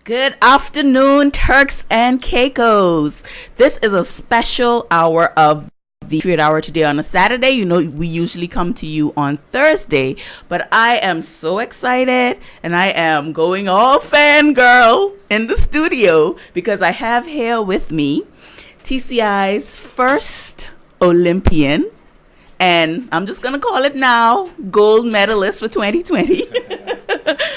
Good afternoon, Turks and Caicos. This is a special hour of the Patriot Hour today on a Saturday. You know, we usually come to you on Thursday, but I am so excited and I am going all fangirl in the studio because I have here with me TCI's first Olympian, and I'm just going to call it now, gold medalist for 2020,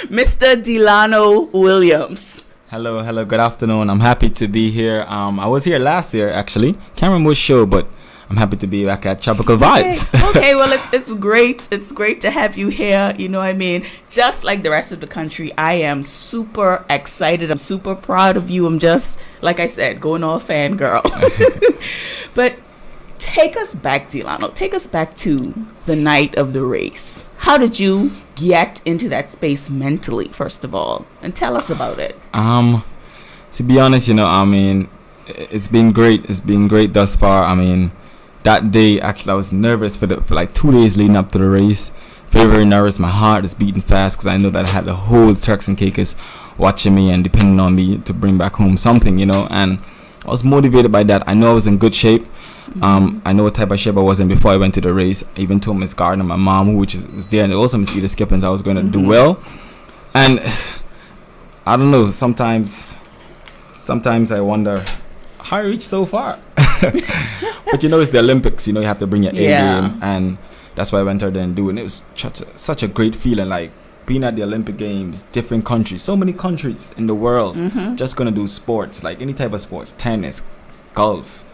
Mr. Delano Williams. Hello, good afternoon. I'm happy to be here. I was here last year, actually. Can't remember which show, but I'm happy to be back at Tropical Vibes. Okay, well, it's great. It's great to have you here. You know what I mean? Just like the rest of the country, I am super excited. I'm super proud of you. I'm just, like I said, going all fangirl. But take us back, Delano. Take us back to the night of the race. How did you get into that space mentally, first of all? And tell us about it. To be honest, it's been great. It's been great thus far. That day, actually, I was nervous for like 2 days leading up to the race. Very, very nervous. My heart is beating fast because I know that I had the whole Turks and Caicos watching me and depending on me to bring back home something, and I was motivated by that. I know I was in good shape. I know what type of shape I was in before I went to the race. I even told Miss Gardner, my mom, which was there, and also Miss Edith Skippins, I was going to do well. And I don't know, sometimes I wonder how I reached so far. But it's the Olympics, you have to bring your A game, and that's why I went out there and do it. And it was such a great feeling, like being at the Olympic Games, different countries, so many countries in the world, just going to do sports, like any type of sports, tennis, golf.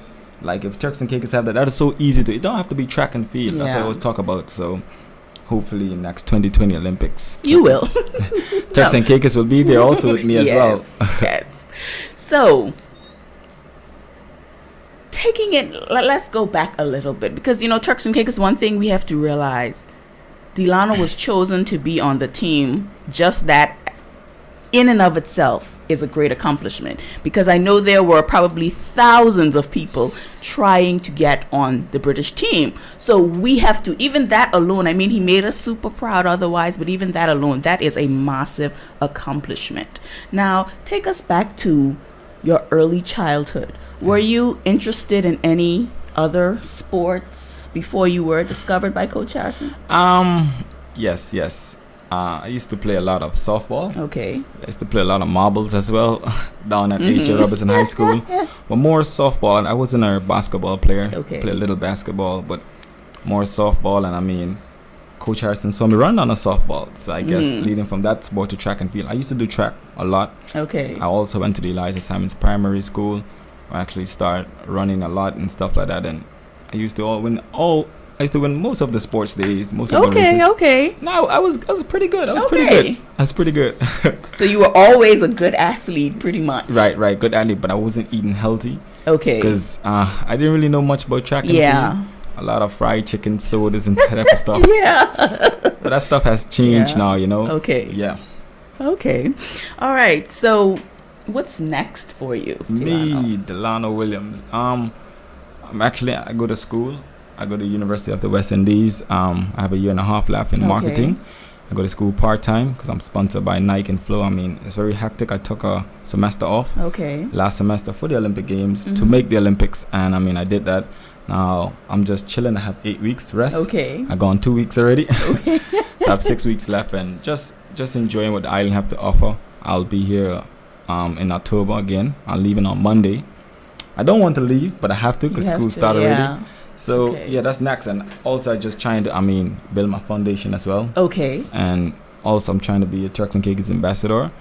Like if Turks and Caicos have that is so easy to. It don't have to be track and field. That's what I always talk about. So hopefully in next 2020 Olympics, you will. Turks and Caicos will be there also with me as well. Yes. So taking it, let's go back a little bit because Turks and Caicos. One thing we have to realize, Delano was chosen to be on the team. Just that, in and of itself, is a great accomplishment because I know there were probably thousands of people trying to get on the British team. So we have to, even that alone, he made us super proud otherwise, but even that alone, that is a massive accomplishment. Now, take us back to your early childhood. Were you interested in any other sports before you were discovered by Coach Harrison? Yes. I used to play a lot of softball. Okay. I used to play a lot of marbles as well down at H.J. Robertson High School. But more softball. And I wasn't a basketball player. Okay. Played a little basketball, but more softball. And Coach Harrison saw me run on a softball. So I guess leading from that sport to track and field. I used to do track a lot. Okay. I also went to the Eliza Simons Primary School. I actually started running a lot and stuff like that. And I used to win most of the sports days, most of the races. Okay. No, I was pretty good. I was pretty good. So you were always a good athlete, pretty much. Right. Good athlete, but I wasn't eating healthy. Okay. Because I didn't really know much about track and field. A lot of fried chicken, sodas, and that type of stuff. But that stuff has changed now, Okay. Yeah. Okay. All right. So what's next for you, Delano? Me, Delano Williams. I go to school. I go to University of the West Indies. I have a year and a half left in marketing. I go to school part-time because I'm sponsored by Nike and Flow. It's very hectic. I took a semester off last semester for the Olympic Games to make the Olympics. And I did that. Now I'm just chilling. I have 8 weeks rest. Okay. I gone 2 weeks already. Okay. So I have 6 weeks left and just enjoying what the island have to offer. I'll be here in October again. I'm leaving on Monday. I don't want to leave, but I have to because school started already. So that's next, and also I just trying to build my foundation as well. Okay. And also I'm trying to be a Turks and Caicos ambassador.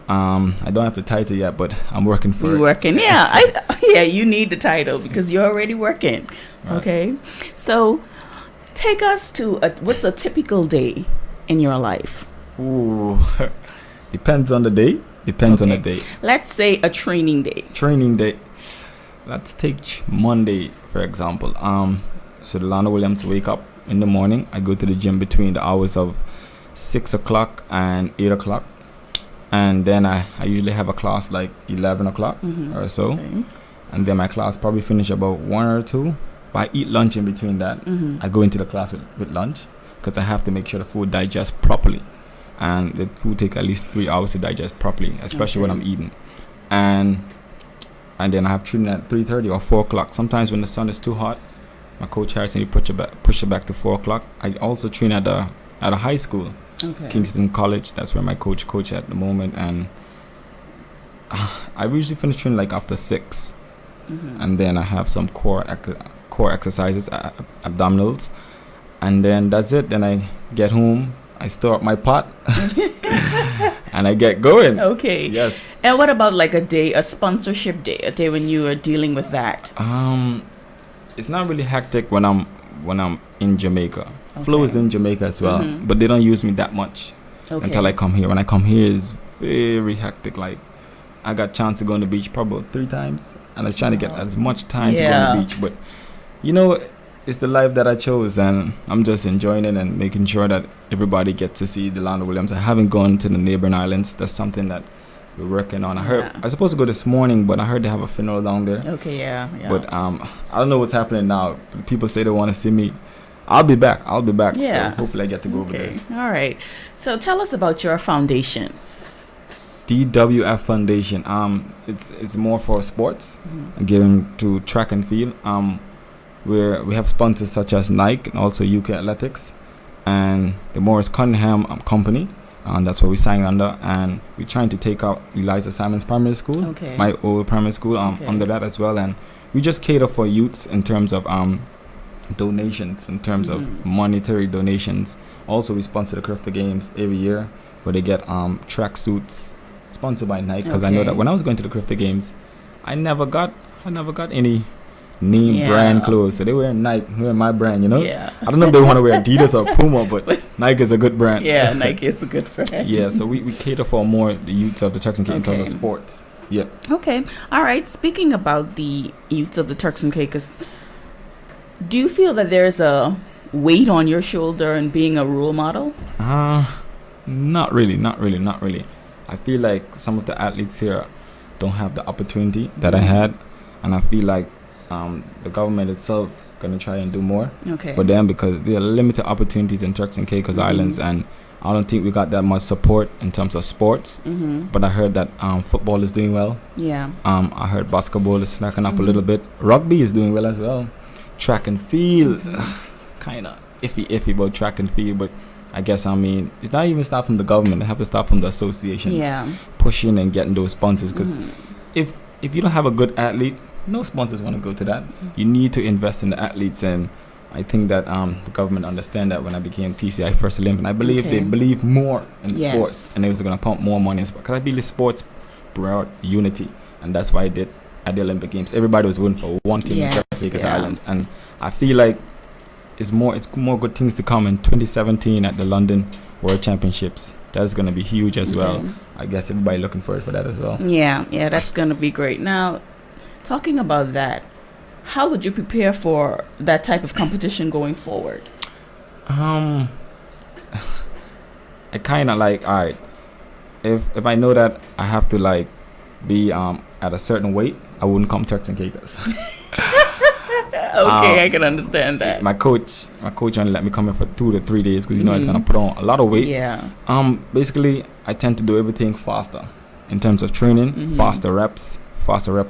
I don't have the title yet, but I'm working for it. You're working, you need the title because you're already working. Right. Okay. So take us to what's a typical day in your life? Ooh, depends on the day. On the day. Let's say a training day. Let's take Monday, for example. So Delano Williams wake up in the morning. I go to the gym between the hours of 6 o'clock and 8 o'clock. And then I usually have a class like 11 o'clock or so. Okay. And then my class probably finish about 1 or 2. But I eat lunch in between that. I go into the class with lunch because I have to make sure the food digests properly. and the food takes at least 3 hours to digest properly, especially when I'm eating. And then I have training at 3:30 or 4 o'clock. Sometimes when the sun is too hot, my coach Harrison, he push it back to 4 o'clock. I also train at a high school, Kingston College. That's where my coach at the moment, and I usually finish training like after 6, and then I have some core exercises, abdominals, and then that's it. Then I get home, I stir up my pot, and I get going. Okay. Yes. And what about like a sponsorship day, a day when you are dealing with that? It's not really hectic when I'm in Jamaica. Flo is in Jamaica as well, but they don't use me that much until I come here. When I come here, it's very hectic. Like, I got chance to go on the beach probably 3 times, and I was trying to get as much time to go on the beach. But you know, it's the life that I chose, and I'm just enjoying it and making sure that everybody gets to see Delano Williams. I haven't gone to the neighboring islands. That's something that we're working on. I heard I was supposed to go this morning, but I heard they have a funeral down there. Okay, yeah. But I don't know what's happening now. People say they want to see me. I'll be back. Yeah. So hopefully I get to go over there. All right. So tell us about your foundation. DWF Foundation. It's more for sports, giving to track and field. Where we have sponsors such as Nike and also UK Athletics, and the Morris Cunningham Company. And that's what we signed under, and we're trying to take out Eliza Simon's primary school, my old primary school, under that as well. And we just cater for youths in terms of donations, in terms of monetary donations. Also, we sponsor the Crifter Games every year, where they get track suits sponsored by Nike. Because I know that when I was going to the Crifter Games, I never got any name brand clothes. So they wear Nike, wear my brand, you know. I don't know if they want to wear Adidas or Puma, but Nike is a good brand. Nike is a good brand. So we cater for more the youths of the Turks and Caicos in terms of sports. Okay. All right. Speaking about the youths of the Turks and Caicos, do you feel that there's a weight on your shoulder in being a role model? Not really. I feel like some of the athletes here don't have the opportunity that I had, and I feel like the government itself gonna try and do more for them, because there are limited opportunities in Turks and Caicos Islands, and I don't think we got that much support in terms of sports. But I heard that football is doing well. I heard basketball is slacking up a little bit. Rugby is doing well as well. Track and field, kind of iffy about track and field, but I guess it's not even start from the government. They have to start from the associations, pushing and getting those sponsors. Because if you don't have a good athlete, no sponsors want to go to that. You need to invest in the athletes, and I think that the government understand that. When I became TCI First Olympian, I believe they believe more in sports, and they was going to pump more money in sports. Because I believe sports brought unity, and that's why I did at the Olympic Games. Everybody was voting for one team in Caicos Island, and I feel like it's more good things to come in 2017 at the London World Championships. That's going to be huge as well. I guess everybody looking forward for that as well. Yeah, that's going to be great. Now, talking about that, how would you prepare for that type of competition going forward? I kind of like, all right, if I know that I have to like be at a certain weight, I wouldn't come Turks and Caicos. I can understand that. My coach only let me come in for 2 to 3 days, because it's gonna put on a lot of weight. Basically, I tend to do everything faster in terms of training. Faster reps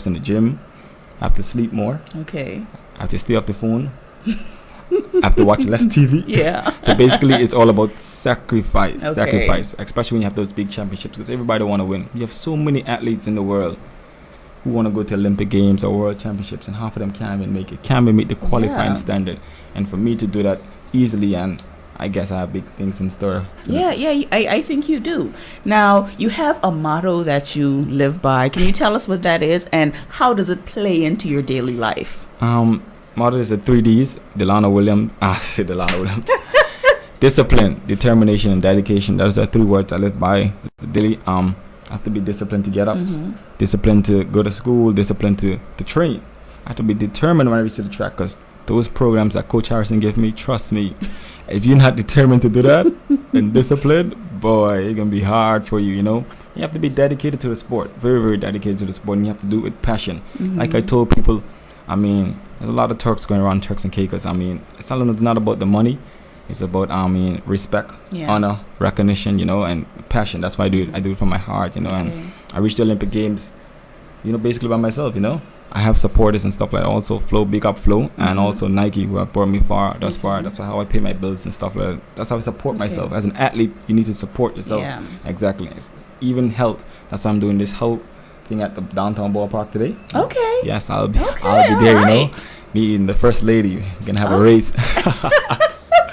in the gym. I have to sleep more. I have to stay off the phone. I have to watch less TV. So basically, it's all about sacrifice, especially when you have those big championships, because everybody want to win. You have so many athletes in the world who want to go to Olympic Games or World Championships, and half of them can't even make it, can't even meet the qualifying standard. And for me to do that easily, and I guess I have big things in store. I think you do. Now, you have a motto that you live by. Can you tell us what that is, and how does it play into your daily life? Motto is the 3 Ds. Delano Williams. Discipline, determination, and dedication. Those are 3 words I live by daily. I have to be disciplined to get up, disciplined to go to school, disciplined to train. I have to be determined when I reach to the track, because those programs that Coach Harrison gave me, trust me, if you're not determined to do that and disciplined, boy, it's going to be hard for you, you know. You have to be dedicated to the sport, very, very dedicated to the sport, and you have to do it with passion. Like I told people, there's a lot of Turks going around Turks and Caicos. It's not about the money. It's about respect, Yeah. honor, recognition, and passion. That's why I do it. I do it from my heart, Okay. and I reached the Olympic Games, basically by myself, I have supporters and stuff like that. Also Flow, big up Flow, and also Nike, who have brought me far, thus far. That's how I pay my bills and stuff like that. That's how I support myself. As an athlete, you need to support yourself. Yeah. Exactly. It's even health. That's why I'm doing this health thing at the downtown ballpark today. Okay. Yes, I'll be there, alright. meeting the first lady. We're gonna have a race.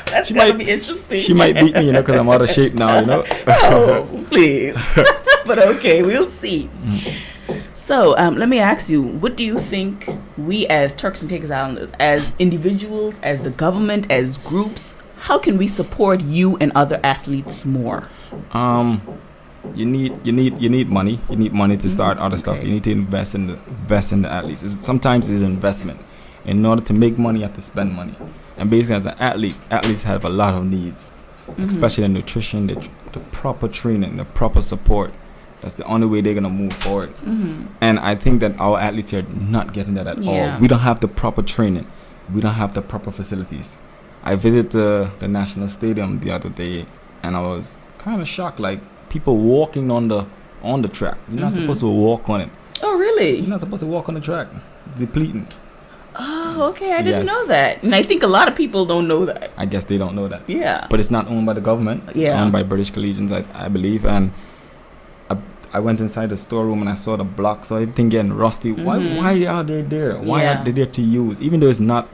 That's She gonna might- be interesting. She might beat me, because I'm out of shape now, Oh, please. But okay, we'll see. So, let me ask you, what do you think we as Turks and Caicos Islanders, as individuals, as the government, as groups, how can we support you and other athletes more? You need money. You need money to start other stuff. Okay. You need to invest in the athletes. Sometimes it's investment. In order to make money, you have to spend money. And basically, as an athlete, athletes have a lot of needs, especially the nutrition, the proper training, the proper support. That's the only way they're gonna move forward. And I think that our athletes are not getting that at Yeah. all. We don't have the proper training. We don't have the proper facilities. I visited the National Stadium the other day, and I was kind of shocked. Like, people walking on the track. You're not supposed to walk on it. Oh, really? You're not supposed to walk on the track. Depleting. Oh, okay. I didn't Yes. know that. And I think a lot of people don't know that. I guess they don't know that. Yeah. But it's not owned by the government. Yeah. Owned by British Collegians, I believe. And I went inside the storeroom and I saw the blocks, so everything getting rusty. Why are they there? Why Yeah. are they there to use? Even though it's not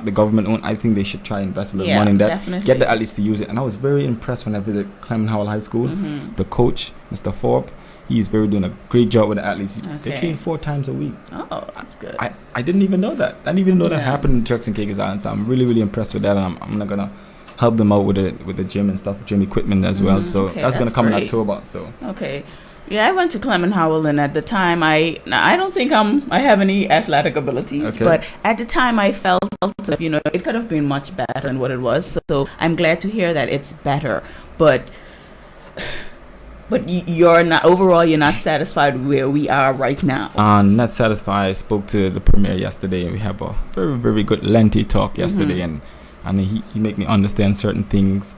the government owned, I think they should try and invest a little Yeah, money in that. definitely. Get the athletes to use it. And I was very impressed when I visited Clement Howell High School. The coach, Mr. Forbes, he's doing a great job with the athletes. They Okay. train 4 times a week. Oh, that's good. I didn't even know that. I didn't even know that Yeah. happened in Turks and Caicos Island. So I'm really, really impressed with that, and I'm not gonna help them out with the gym and stuff, gym equipment as well. So Okay, that's gonna that's come in great. October. So Okay. Yeah, I went to Clement Howell, and at the time, I don't think I have any athletic abilities, Okay. but at the time, I felt it could have been much better than what it was. So I'm glad to hear that it's better. But you're not overall. You're not satisfied where we are right now. not satisfied. I spoke to the premier yesterday, and we have a very, very good lengthy talk yesterday, and he made me understand certain things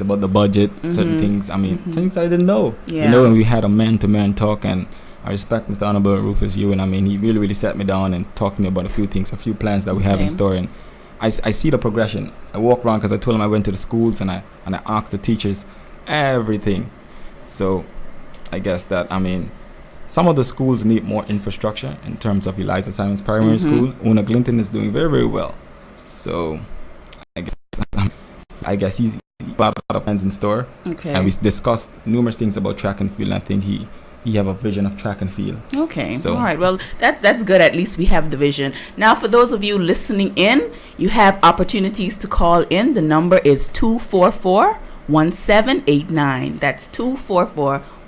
about the budget, certain things. Certain things I didn't know. Yeah. And we had a man-to-man talk, and I respect Mr. Honorable Rufus Yu, and he really, really sat me down and talked to me about a few things, a few plans that we have in Okay. store, and I see the progression. I walk around because I told him I went to the schools and I asked the teachers everything. So I guess that some of the schools need more infrastructure in terms of Eliza Simon's primary school. Una Glinton is doing very, very well. So I guess he's got a lot of plans in store. Okay. And we discussed numerous things about track and field. And I think he have a vision of track and field. Okay. So- All right. Well, that's good. At least we have the vision. Now, for those of you listening in, you have opportunities to call in. The number is 244-1789. That's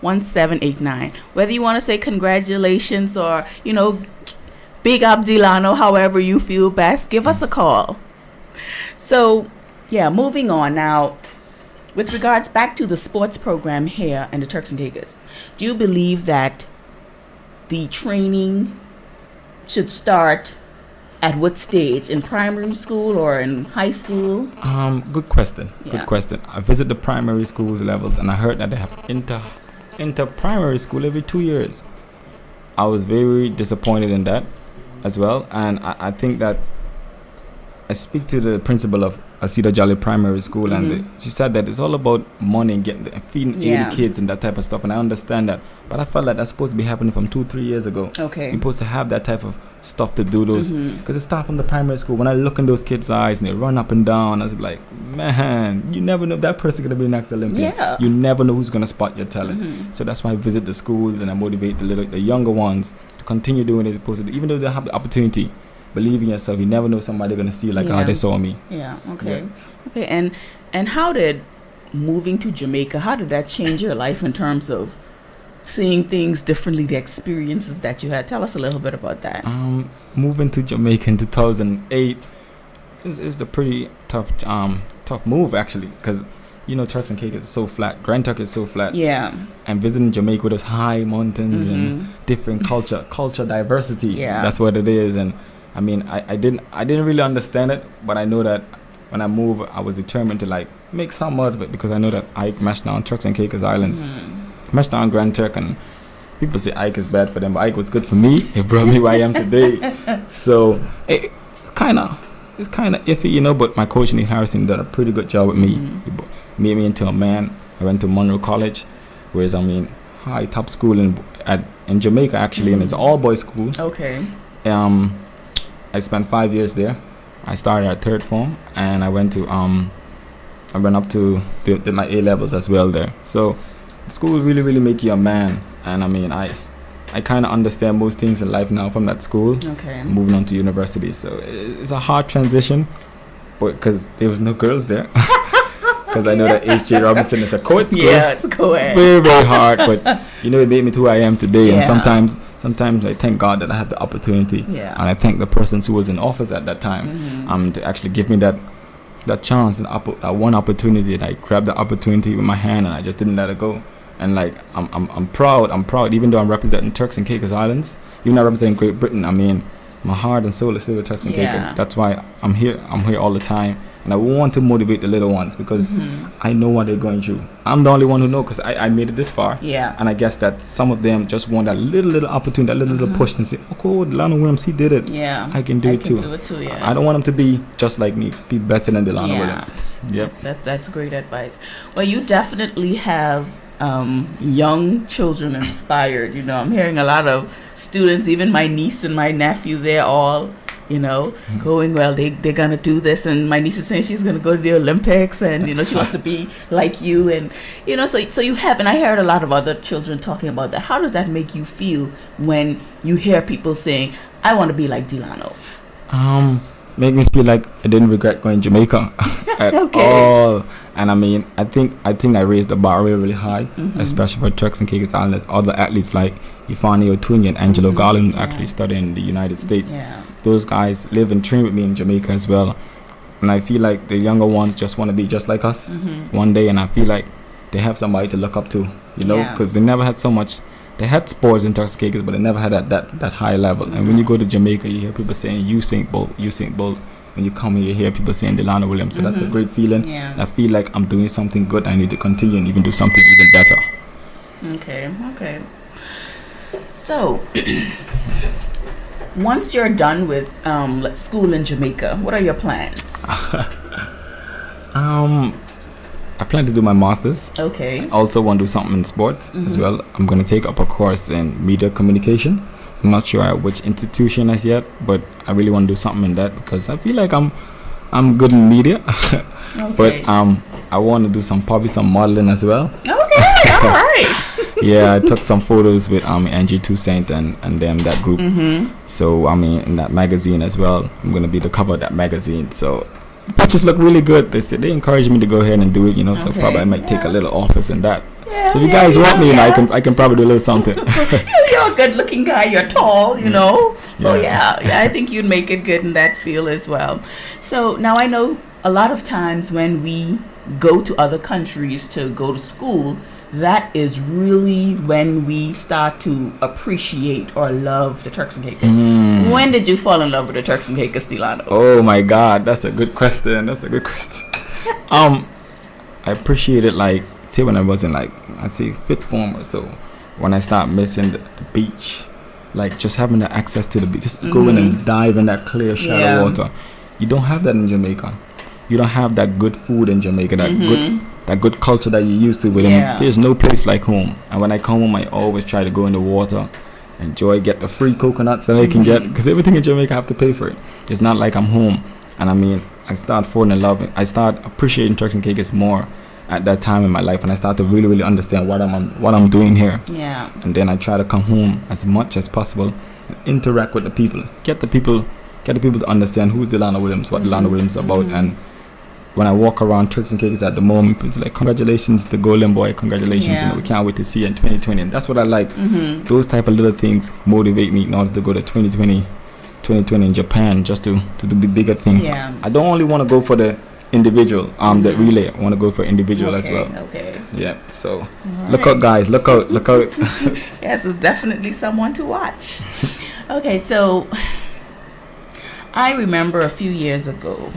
244-1789. Whether you want to say congratulations or, big up Delano, however you feel best, give us a call. So, yeah, moving on now. With regards back to the sports program here in the Turks and Caicos, do you believe that the training should start at what stage? In primary school or in high school? Good question. Yeah. Good question. I visit the primary schools levels, and I heard that they have inter primary school every 2 years. I was very disappointed in that as well, and I think that I speak to the principal of Cedar Jolly Primary School, and she said that it's all about money and feeding Yeah. 80 kids and that type of stuff, and I understand that, but I felt like that's supposed to be happening from 2-3 years ago. Okay. You're supposed to have that type of stuff to do those, because it starts from the primary school. When I look in those kids' eyes and they run up and down, I was like, man, you never know if that person's gonna be the next Olympian. Yeah. You never know who's gonna spot your talent. So that's why I visit the schools and I motivate the younger ones to continue doing it, as opposed to even though they have the opportunity. Believe in yourself. You never know somebody gonna see like, Yeah. oh, they saw me. Yeah. Okay. Okay. And how did moving to Jamaica? How did that change your life in terms of seeing things differently? The experiences that you had. Tell us a little bit about that. Moving to Jamaica in 2008 is a pretty tough move actually, because Turks and Caicos is so flat. Grand Turk is so flat. Yeah. And visiting Jamaica with those high mountains and different culture diversity. Yeah. That's what it is. And I didn't really understand it, but I know that when I moved, I was determined to like make some out of it because I know that Ike mashed down Turks and Caicos Islands, mashed down Grand Turk, and people say Ike is bad for them, but Ike was good for me. It brought me where I am today. So it's kind of iffy, you know. But my coach Neil Harrison did a pretty good job with me. He made me into a man. I went to Monroe College, whereas high top school in Jamaica actually, and it's an all boys school. Okay. I spent 5 years there. I started at third form, and I went up to did my A levels as well there. So school really, really make you a man, and I kind of understand most things in life now from that school. Okay. Moving on to university, so it's a hard transition, but because there was no girls there. Because I know that H.J. Robinson is a co-ed school. Yeah, it's a co-ed. Very, very hard, but it made me to who I am today. Yeah. And sometimes I thank God that I have the opportunity. Yeah. And I thank the persons who was in office at that time to actually give me that chance and that one opportunity. That I grabbed the opportunity with my hand and I just didn't let it go. And like I'm proud, even though I'm representing Turks and Caicos Islands, even though I'm representing Great Britain. My heart and soul is still with Turks and Caicos. That's why I'm here all the time. And I want to motivate the little ones because I know what they're going through. I'm the only one who knows because I made it this far. Yeah. And I guess that some of them just want that little opportunity, that little push and say, okay, Delano Williams, he did it. Yeah. I can do it too. Yes. I don't want them to be just like me, be better than Delano Williams. Yep. That's great advice. Well, you definitely have young children inspired. I'm hearing a lot of students, even my niece and my nephew, they're all going, well, they're gonna do this, and my niece is saying she's gonna go to the Olympics, and she wants to be like you, and so you have, and I heard a lot of other children talking about that. How does that make you feel when you hear people saying, I want to be like Delano? Make me feel like I didn't regret going to Jamaica at all. And I think I raised the bar really, really high, especially for Turks and Caicos Islands. Other athletes like Ifeanyi Otunyi and Angelo Garland actually study in the United States. Yeah. Those guys live and train with me in Jamaica as well. And I feel like the younger ones just want to be just like us one day. And I feel like they have somebody to look up to, because they never had so much. They had sports in Turks and Caicos, but they never had that high level. And when you go to Jamaica, you hear people saying, Usain Bolt. When you come here, you hear people saying Delano Williams. So that's a great feeling. Yeah. I feel like I'm doing something good. I need to continue and even do something even better. Okay. So, once you're done with school in Jamaica, what are your plans? I plan to do my master's. Okay. I also want to do something in sports as well. I'm going to take up a course in media communication. I'm not sure at which institution as yet, but I really want to do something in that because I feel like I'm good in media. Okay. But I want to do some modeling as well. Okay, all right. Yeah, I took some photos with Angie Toussaint and them, that group. So in that magazine as well. I'm gonna be the cover of that magazine. So the pictures look really good. They encouraged me to go ahead and do it. So probably I might take a little office in that. Yeah, so if you guys want me, I can probably do a little something. You're a good-looking guy. You're tall, So yeah, I think you'd make it good in that field as well. So now I know a lot of times when we go to other countries to go to school, that is really when we start to appreciate or love the Turks and Caicos. When did you fall in love with the Turks and Caicos, Delano? Oh my God, that's a good question. I appreciate it when I was in I'd say fifth form or so, when I start missing the beach, just having the access to the beach, just to go in and dive in that clear shallow water. You don't have that in Jamaica. You don't have that good food in Jamaica, that good culture that you're used to with them. There's no place like home. And when I come home, I always try to go in the water, enjoy, get the free coconuts that I can get, because everything in Jamaica I have to pay for it. It's not like I'm home. And I start falling in love. I start appreciating Turks and Caicos more at that time in my life, and I start to really, really understand what I'm doing here. Yeah. And then I try to come home as much as possible and interact with the people, get the people to understand who's Delano Williams, what Delano Williams is about. And when I walk around Turks and Caicos at the moment, it's like, congratulations, the golden boy, congratulations. We can't wait to see you in 2020. And that's what I like. Those type of little things motivate me in order to go to 2020 in Japan, just to do bigger things. I don't only want to go for the individual, the relay. I want to go for individual as well. Okay. Yeah. So look out, guys. Look out. Yes, it's definitely someone to watch. Okay, so I remember a few years ago,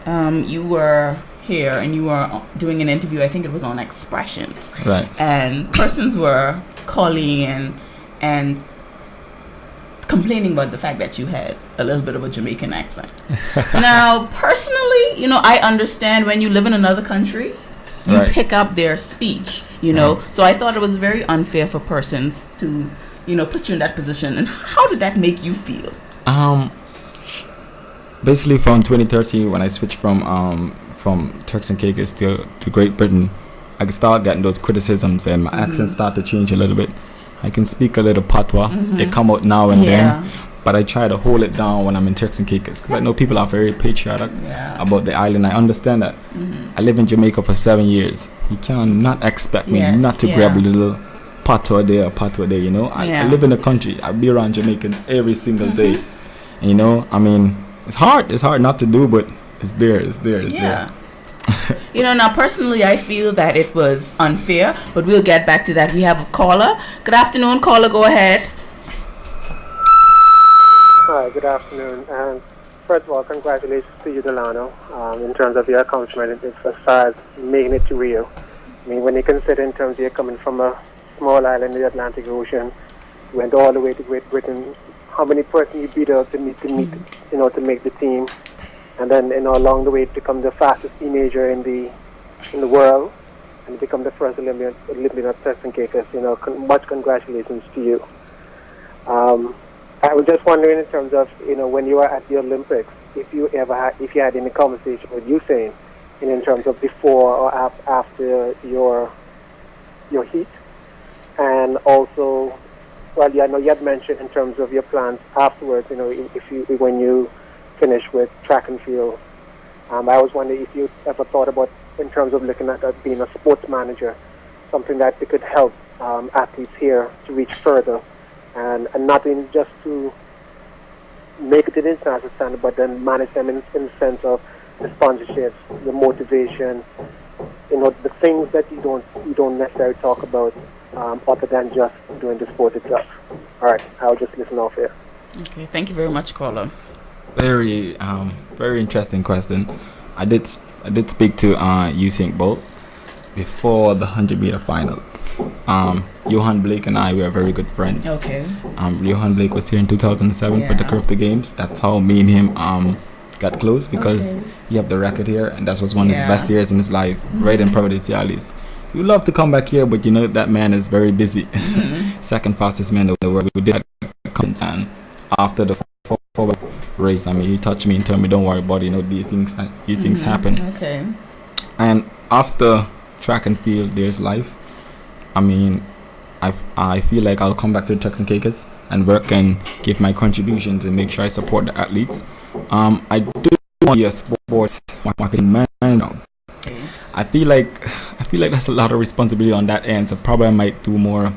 you were here and you were doing an interview. I think it was on Expressions. Right. And persons were calling in and complaining about the fact that you had a little bit of a Jamaican accent. Now, personally, I understand when you live in another country, you Right. pick up their speech, So I thought it was very unfair for persons to, put you in that position. And how did that make you feel? Basically from 2013 when I switched from Turks and Caicos to Great Britain, I started getting those criticisms and my accent started to change a little bit. I can speak a little patois. It come out now and then, but I try to hold it down when I'm in Turks and Caicos because I know people are very patriotic about the island. I understand that. I live in Jamaica for 7 years. You cannot expect me not to grab a little patois there, I live in the country. I be around Jamaicans every single day. And, I mean, it's hard not to do, but it's there. Now personally, I feel that it was unfair, but we'll get back to that. We have a caller. Good afternoon, caller. Go ahead. Hi, good afternoon. And first of all, congratulations to you, Delano, in terms of your accomplishment as far as making it to Rio. I mean, when you consider in terms of you're coming from a small island in the Atlantic Ocean, went all the way to Great Britain, how many persons you beat up to make the team, and then along the way to become the fastest teenager in the world, and become the first Olympian of Turks and Caicos. Much congratulations to you. I was just wondering in terms of when you were at the Olympics, if you had any conversation with Usain, in terms of before or after your heat, and also. Well, I know you had mentioned in terms of your plans afterwards, when you finish with track and field. I was wondering if you ever thought about, in terms of looking at being a sports manager, something that could help athletes here to reach further, and not in just to make it to the international standard, but then manage them in the sense of the sponsorships, the motivation, the things that you don't necessarily talk about. Other than just doing the sport itself. All right, I'll just listen off here. Okay, thank you very much, caller. Very interesting question. I did speak to Usain Bolt before the 100-meter finals. Johan Blake and I were very good friends. Okay. Johan Blake was here in 2007 for the Curve the Games. That's how me and him got close because he had the record here, and that was one of his best years in his life, right in Providenciales. He would love to come back here, but that man is very busy. Second fastest man in the world. We did and after the 4 race, I mean, he touched me and told me, "Don't worry about it. These things happen." Okay. And after track and field, there's life. I mean, I feel like I'll come back to the Turks and Caicos and work and give my contribution to make sure I support the athletes. I do want to be a sports marketing man now. I feel like that's a lot of responsibility on that end. So probably I might do more,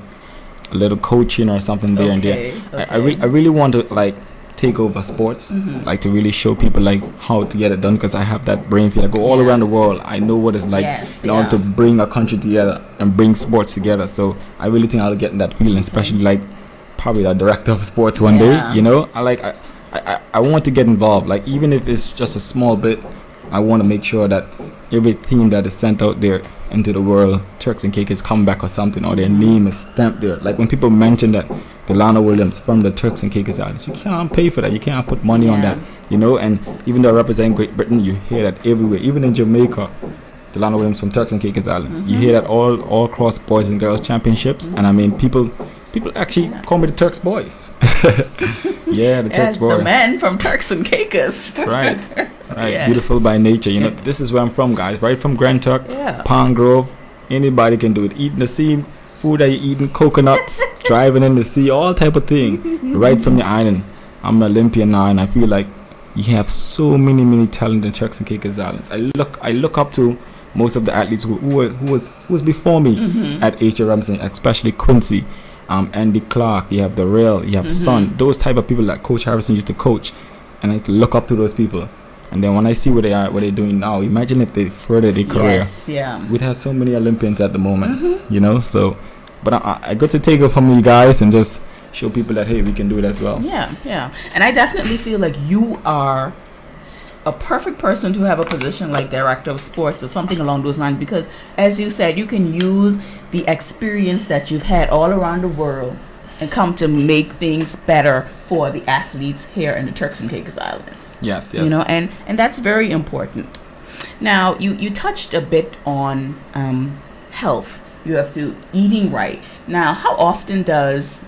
a little coaching or something there and there. I really want to take over sports, to really show people how to get it done, because I have that brain feel. I go all around the world. I know what it's like to bring a country together and bring sports together. So I really think I'll get in that feeling, especially probably the director of sports one day. I want to get involved. Even if it's just a small bit, I want to make sure that everything that is sent out there into the world, Turks and Caicos come back or something, or their name is stamped there. When people mention that Delano Williams from the Turks and Caicos Islands, you can't pay for that. You can't put money on that, And even though I represent Great Britain, you hear that everywhere. Even in Jamaica, Delano Williams from Turks and Caicos Islands. You hear that all across boys and girls championships, and I mean people actually call me the Turks boy. The Turks boy. The man from Turks and Caicos. Right. Beautiful by nature. This is where I'm from, guys. Right from Grand Turk, Palm Grove. Anybody can do it. Eating the same food that you're eating, coconuts, driving in the sea, all type of thing. Right from the island. I'm an Olympian now, and I feel like you have so many talent in Turks and Caicos Islands. I look up to most of the athletes who was before me at H.A. Robinson, especially Quincy. Andy Clark, you have the Rail, you have Son, those type of people that Coach Harrison used to coach, and I used to look up to those people. And then when I see what they're doing now, imagine if they further their career. We'd have so many Olympians at the moment, so. But I got to take it from you guys and just show people that, hey, we can do it as well. And I definitely feel like you are a perfect person to have a position like director of sports or something along those lines, because as you said, you can use the experience that you've had all around the world and come to make things better for the athletes here in the Turks and Caicos Islands. Yes. You know, and that's very important. Now, you touched a bit on health. You have to eating right. Now, how often does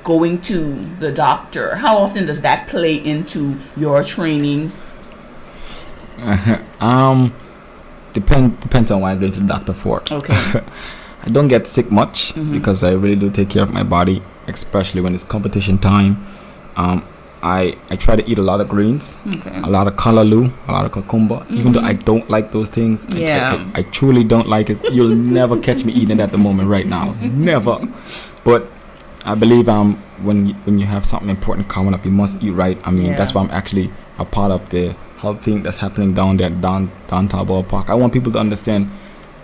going to the doctor, how often does that play into your training? Depends on what I'm going to the doctor for. Okay. I don't get sick much because I really do take care of my body, especially when it's competition time. I try to eat a lot of greens, a lot of callaloo, a lot of cucumber, even though I don't like those things. I truly don't like it. You'll never catch me eating it at the moment right now. Never. But I believe when you have something important coming up, you must eat right. I mean, that's why I'm actually a part of the health thing that's happening down there, downtown Ballpark. I want people to understand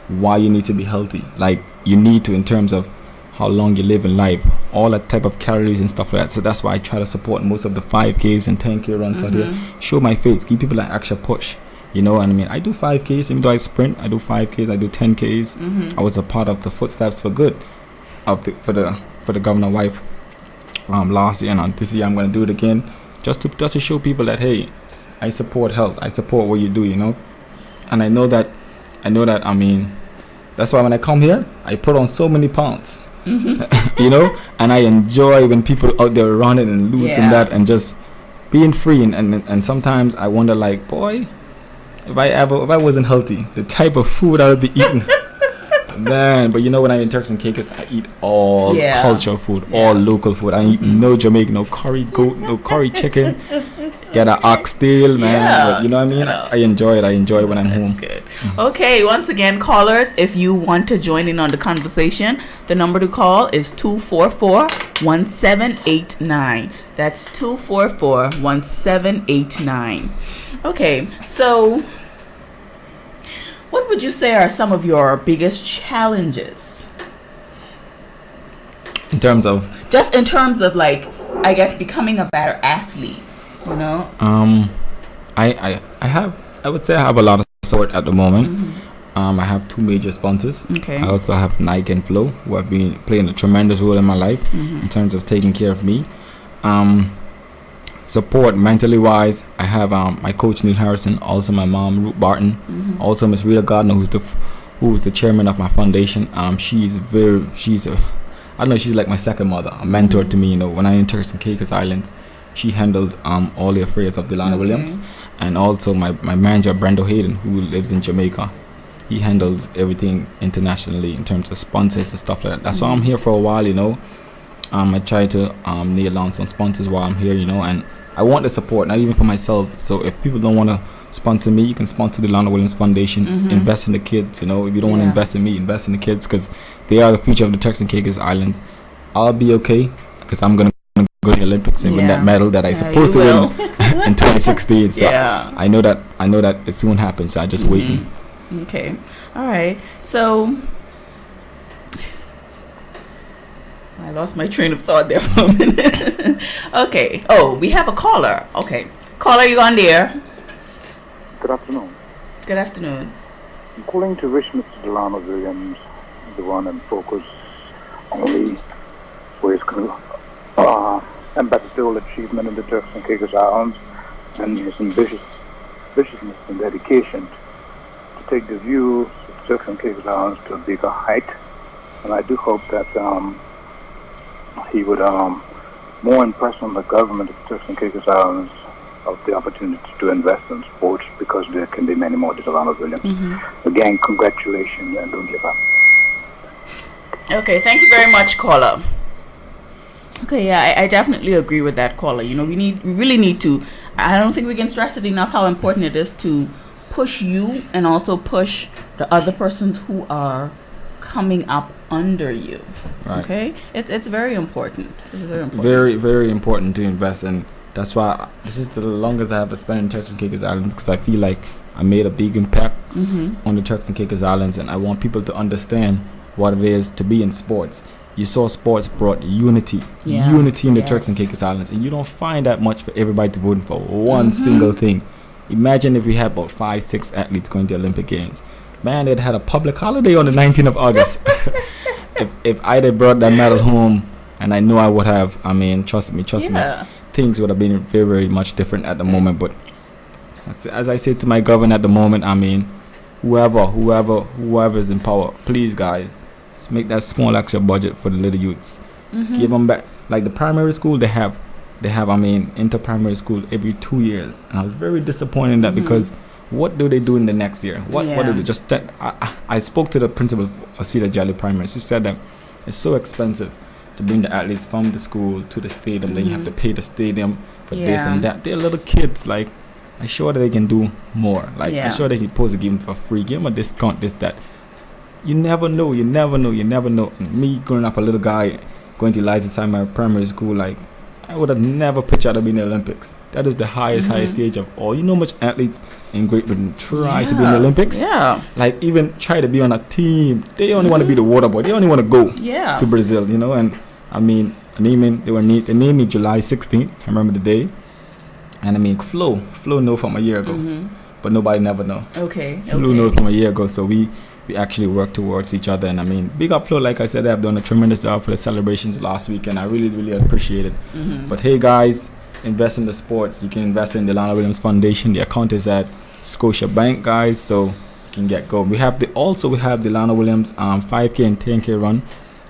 why you need to be healthy. Like, you need to, in terms of how long you live in life, all that type of calories and stuff like that. So that's why I try to support most of the 5Ks and 10K runs out here. Show my face, give people an extra push. You know what I mean? I do 5Ks, even though I sprint, I do 5Ks, I do 10Ks. I was a part of the Footsteps for Good for the governor wife last year, and on this year I'm going to do it again, just to show people that, hey, I support health, I support what you do, you know. And I know that I mean, that's why when I come here, I put on so many pounds. You know, and I enjoy when people out there running and loots and that, and just being free. And sometimes I wonder, like, boy, if I wasn't healthy, the type of food I would be eating. Man, but you know, when I'm in Turks and Caicos, I eat all culture food, all local food. I eat no Jamaican, no curry goat, no curry chicken. Get an oxtail, man. But you know what I mean? I enjoy it. I enjoy it when I'm home. Good. Okay, once again, callers, if you want to join in on the conversation, the number to call is 244-1789. That's 244-1789. Okay, so what would you say are some of your biggest challenges? In terms of? Just in terms of, like, I guess, becoming a better athlete, you know? I would say I have a lot of support at the moment. I have two major sponsors. Okay. I also have Nike and Flow, who have been playing a tremendous role in my life in terms of taking care of me. Support mentally wise, I have my coach Neil Harrison, also my mom Ruth Barton, also Miss Rita Gardner, who's the chairman of my foundation. She's like my second mother, a mentor to me. You know, when I'm in Turks and Caicos Islands, she handled all the affairs of Delano Williams, and also my manager Brando Hayden, who lives in Jamaica. He handles everything internationally in terms of sponsors and stuff like that. That's why I'm here for a while, you know. I try to nail down some sponsors while I'm here, you know, and I want the support, not even for myself. So if people don't want to sponsor me, you can sponsor the Delano Williams Foundation. Invest in the kids, you know. If you don't want to invest in me, invest in the kids, because they are the future of the Turks and Caicos Islands. I'll be okay because I'm going to go to the Olympics and win that medal that I supposed to win in 2016. So I know that it soon happens. So I just waiting. Okay. All right. So I lost my train of thought there for a minute. Okay. Oh, we have a caller. Okay. Caller, you on there? Good afternoon. Good afternoon. I'm calling to wish Mr. Delano Williams the one and focus only for his ambassadorial achievement in the Turks and Caicos Islands and his viciousness and dedication to take the views of Turks and Caicos Islands to a bigger height. And I do hope that he would more impress on the government of Turks and Caicos Islands of the opportunity to invest in sports, because there can be many more Delano Williams. Again, congratulations and don't give up. Okay, thank you very much, caller. Okay, yeah, I definitely agree with that, caller. You know, we really need to. I don't think we can stress it enough how important it is to push you and also push the other persons who are coming up under you. Right. Okay, it's very important. It's very important. Very, very important to invest in. That's why this is the longest I have spent in Turks and Caicos Islands, because I feel like I made a big impact on the Turks and Caicos Islands, and I want people to understand what it is to be in sports. You saw sports brought unity in the Turks and Caicos Islands, and you don't find that much for everybody to vote for one single thing. Imagine if we had about 5-6 athletes going to Olympic Games. Man, they'd had a public holiday on the 19th of August. if I'd have brought that medal home, and I know I would have, I mean, trust me, things would have been very, very much different at the moment. But as I said to my governor at the moment, I mean, whoever is in power, please, guys, just make that small extra budget for the little youths. Give them back. Like the primary school, they have, I mean, inter-primary school every 2 years. And I was very disappointed in that because what do they do in the next year? What do they just... I spoke to the principal of Cedar Jelly Primary. She said that it's so expensive to bring the athletes from the school to the stadium. Then you have to pay the stadium for this and that. They're little kids. Like, I'm sure that they can do more. Like, I'm sure they can pose a game for free. Give them a discount, this, that. You never know. And me growing up a little guy, going to lights inside my primary school, like, I would have never pictured I'd be in the Olympics. That is the highest stage of all. You know how much athletes in Great Britain try to be in the Olympics? Yeah. Like, even try to be on a team. They only want to be the water boy. They only want to go to Brazil, you know? And, I mean, they named me July 16th. I remember the day. And, I mean, Flo know from a year ago. But nobody never know. Okay. Flo know from a year ago. So we actually work towards each other. And, I mean, big up Flo. Like I said, I've done a tremendous job for the celebrations last week. And I really, really appreciate it. But, hey, guys, invest in the sports. You can invest in the Delano Williams Foundation. The account is at Scotia Bank, guys. So you can get going. We have Delano Williams 5K and 10K run.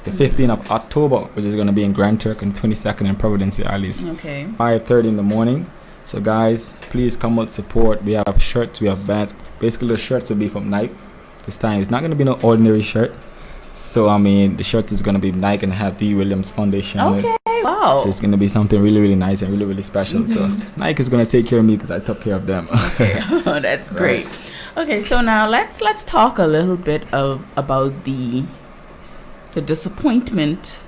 The 15th of October, which is going to be in Grand Turk, and 22nd in Providence, Alice. Okay. 5:30 in the morning. So, guys, please come out, support. We have shirts, we have bands. Basically, the shirts will be from Nike. This time, it's not going to be no ordinary shirt. So, I mean, the shirts is going to be Nike and have the Williams Foundation. Okay, wow. So, it's going to be something really, really nice and really, really special. So, Nike is going to take care of me because I took care of them. Oh, that's great. Okay, so now let's talk a little bit about the disappointment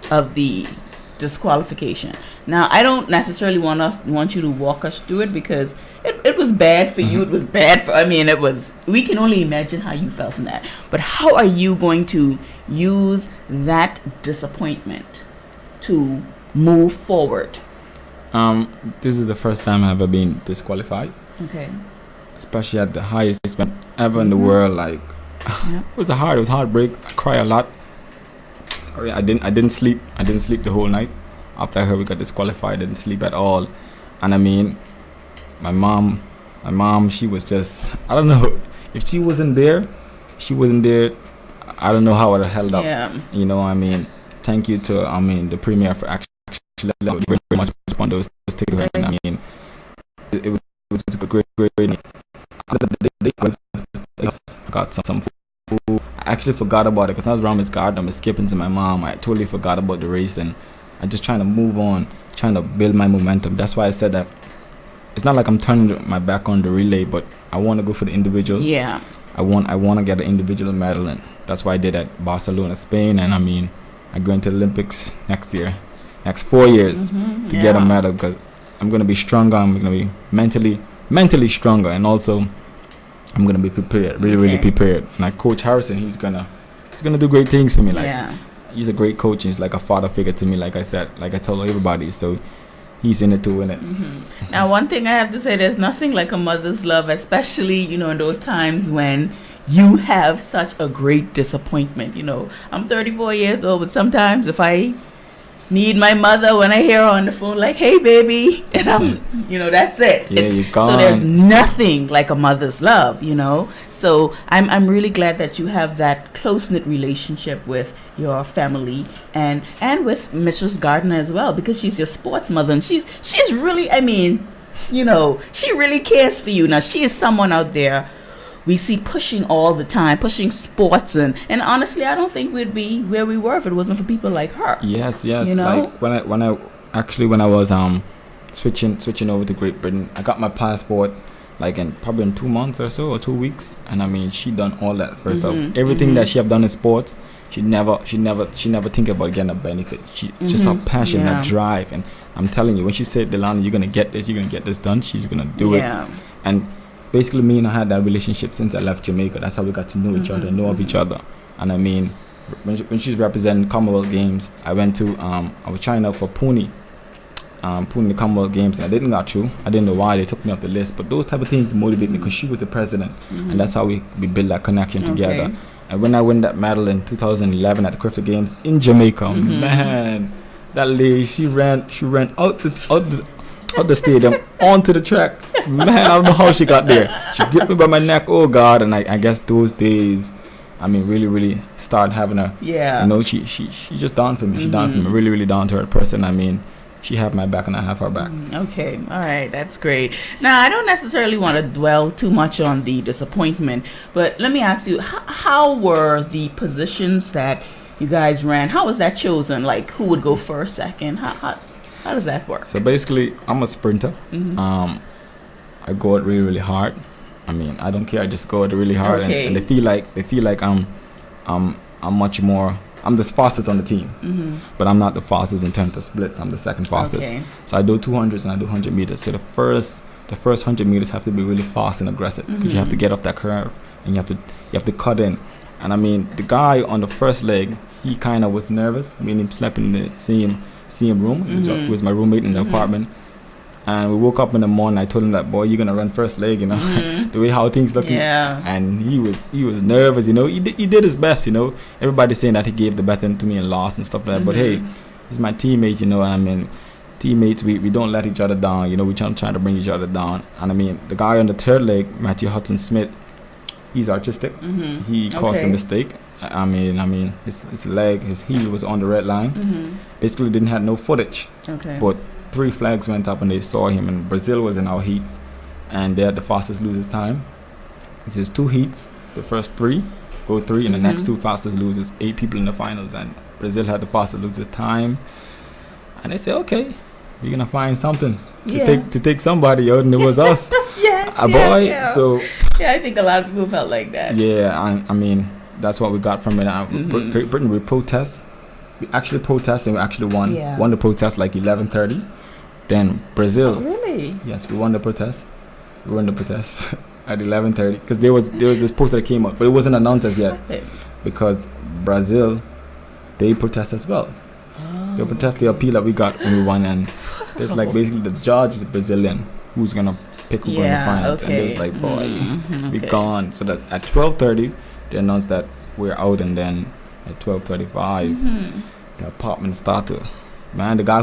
of the disqualification. Now, I don't necessarily want you to walk us through it because it was bad for you. It was bad for, we can only imagine how you felt in that. But how are you going to use that disappointment to move forward? This is the first time I've ever been disqualified. Okay. Especially at the highest event ever in the world. Like, it was heartbreak. I cry a lot. Sorry, I didn't sleep. I didn't sleep the whole night. After I heard we got disqualified, I didn't sleep at all. And I mean, my mom, she was just, I don't know, if she wasn't there, I don't know how I would have held up. Yeah. You know, I mean, thank you to, the Premier for actually very much on those tickets. And I mean, it was a great. I got some food. I actually forgot about it because I was around Miss Garden. I was skipping to my mom. I totally forgot about the race, and I'm just trying to move on, trying to build my momentum. That's why I said that it's not like I'm turning my back on the relay, but I want to go for the individual. Yeah. I want to get an individual medal, and that's why I did at Barcelona, Spain. And I mean, I go into the Olympics next 4 years to get a medal because I'm going to be stronger. I'm going to be mentally stronger, and also I'm going to be prepared, really prepared. And like Coach Harrison, he's gonna do great things for me. Like, he's a great coach. He's like a father figure to me, like I said, like I told everybody. So he's in it to win it. Now, one thing I have to say, there's nothing like a mother's love, especially, in those times when you have such a great disappointment. I'm 34 years old, but sometimes if I need my mother, when I hear her on the phone, like, hey, baby, and I'm, that's it. So there's nothing like a mother's love, So I'm really glad that you have that close-knit relationship with your family and with Mrs. Gardner as well, because she's your sports mother, and she's really, she really cares for you. Now, she is someone out there we see pushing all the time, pushing sports, and honestly, I don't think we'd be where we were if it wasn't for people like her. Yes. Like when I was switching over to Great Britain, I got my passport like probably in 2 months or so, or 2 weeks, and I mean, she done all that for herself. Everything that she have done in sports, she never think about getting a benefit. She just her passion, her drive, and I'm telling you, when she said, Delano, you're gonna get this done, she's gonna do it. And basically, me and her had that relationship since I left Jamaica. That's how we got to know each other, know of each other. And I mean, when she's representing Commonwealth Games, I went to I was trying out for pony putting the Commonwealth Games. I didn't got through. I didn't know why they took me off the list, but those type of things motivate me because she was the president, and that's how we build that connection together. And when I win that medal in 2011 at the Cricket Games in Jamaica, man, that lady, she ran out the stadium onto the track. Man, I don't know how she got there. She gripped me by my neck. Oh God! And I guess those days, I mean, really started having a, you know, she just down for me. She down for me, really down to her person. I mean, she have my back and I have her back. Okay, all right, that's great. Now, I don't necessarily want to dwell too much on the disappointment, but let me ask you, how were the positions that you guys ran? How was that chosen? Like, who would go first, second? How does that work? So basically, I'm a sprinter. I go out really hard. I mean, I don't care. I just go out really hard, and they feel like I'm much more. I'm the fastest on the team, but I'm not the fastest in terms of splits. I'm the second fastest. So I do 200s and I do 100 meters. So the first 100 meters have to be really fast and aggressive because you have to get off that curve and you have to cut in. And I mean, the guy on the first leg, he kind of was nervous. I mean, he slept in the same room. He was my roommate in the apartment. And we woke up in the morning. I told him that, boy, you're gonna run first leg, you know, the way how things looking. Yeah. And he was nervous, you know. He did his best, you know. Everybody's saying that he gave the baton to me and lost and stuff like that. But hey, he's my teammate, you know. And I mean, teammates, we don't let each other down, you know. We try to bring each other down. And I mean, the guy on the third leg, Matthew Hudson Smith, he's artistic. He caused a mistake. I mean, his leg, his heel was on the red line. Basically, didn't have no footage. But 3 flags went up and they saw him, and Brazil was in our heat and they had the fastest losers time. It's just 2 heats. The first 3 go 3 and the next 2 fastest losers, 8 people in the finals, and Brazil had the fastest losers time. And they said, okay, we're gonna find something to take somebody out, and it was us. So I think a lot of people felt like that. I mean, that's what we got from it. Great Britain, we protest. We actually protested and we actually won the protest like 11:30. Then Brazil. Oh, really? Yes, we won the protest. At 11:30 because there was this poster that came out, but it wasn't announced as yet because Brazil, they protest as well. They protest the appeal that we got when we won, and there's like basically the judge is Brazilian who's gonna pick who in the finals, and there's like, boy, we gone. So that at 12:30 they announced that we're out, and then at 12:35 the apartment started. Man, the guy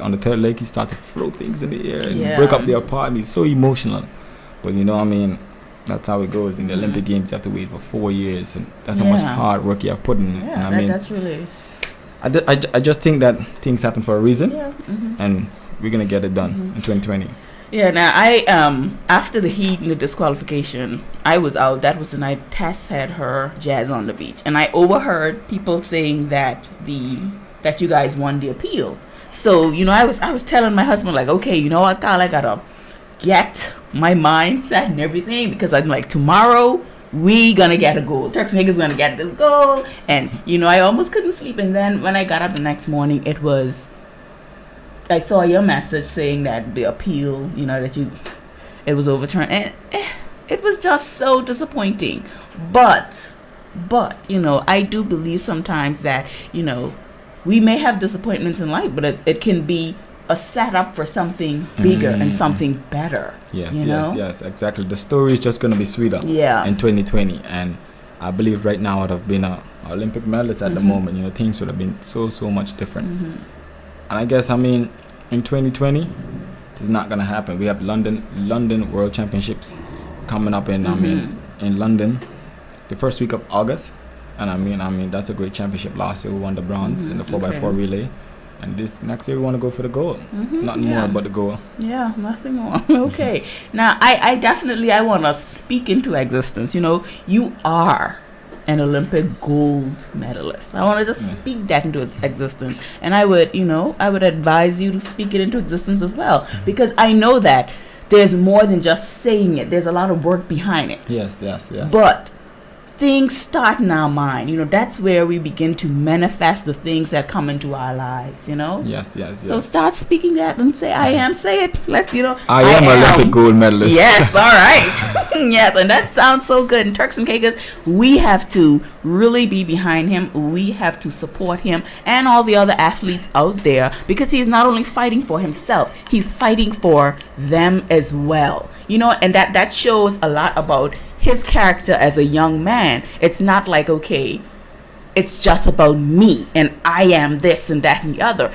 on the third leg, he started to throw things in the air and break up the apartment. He's so emotional. But you know, I mean, that's how it goes. In the Olympic Games, you have to wait for 4 years, and that's how much hard work you have put in it. Yeah, and I mean, that's really. I just think that things happen for a reason, and we're gonna get it done in 2020. Yeah. Now I after the heat and the disqualification, I was out. That was the night Tess had her jazz on the beach, and I overheard people saying that you guys won the appeal. So you know, I was telling my husband like, okay, you know what, Carl, I gotta get my mindset and everything, because I'm like, tomorrow we gonna get a goal. Turks and Caicos gonna get this goal, and you know, I almost couldn't sleep. And then when I got up the next morning, I saw your message saying that the appeal, you know, it was overturned, and it was just so disappointing. But you know, I do believe sometimes that, you know, we may have disappointments in life, but it can be a setup for something bigger and something better. Yes, exactly. The story is just going to be sweeter in 2020. And I believe right now, I'd have been an Olympic medalist at the moment. You know, things would have been so much different. And I guess, I mean, in 2020, it's not going to happen. We have London World Championships coming up in London, the first week of August. And I mean that's a great championship. Last year we won the bronze in the 4x4 relay, and this next year we want to go for the gold. Nothing more but the goal. Yeah, nothing more. Okay. Now I definitely want to speak into existence. You know, you are an Olympic gold medalist. I want to just speak that into existence, and I would advise you to speak it into existence as well, because I know that there's more than just saying it. There's a lot of work behind it. Yes. But things start in our mind. That's where we begin to manifest the things that come into our lives. Yes. So start speaking that and say, I am. Say it. Let's, I am Olympic gold medalist. Yes, all right. Yes, and that sounds so good. And Turks and Caicos, we have to really be behind him. We have to support him and all the other athletes out there, because he's not only fighting for himself, he's fighting for them as well. And that shows a lot about his character as a young man. It's not like, okay, it's just about me and I am this and that and the other.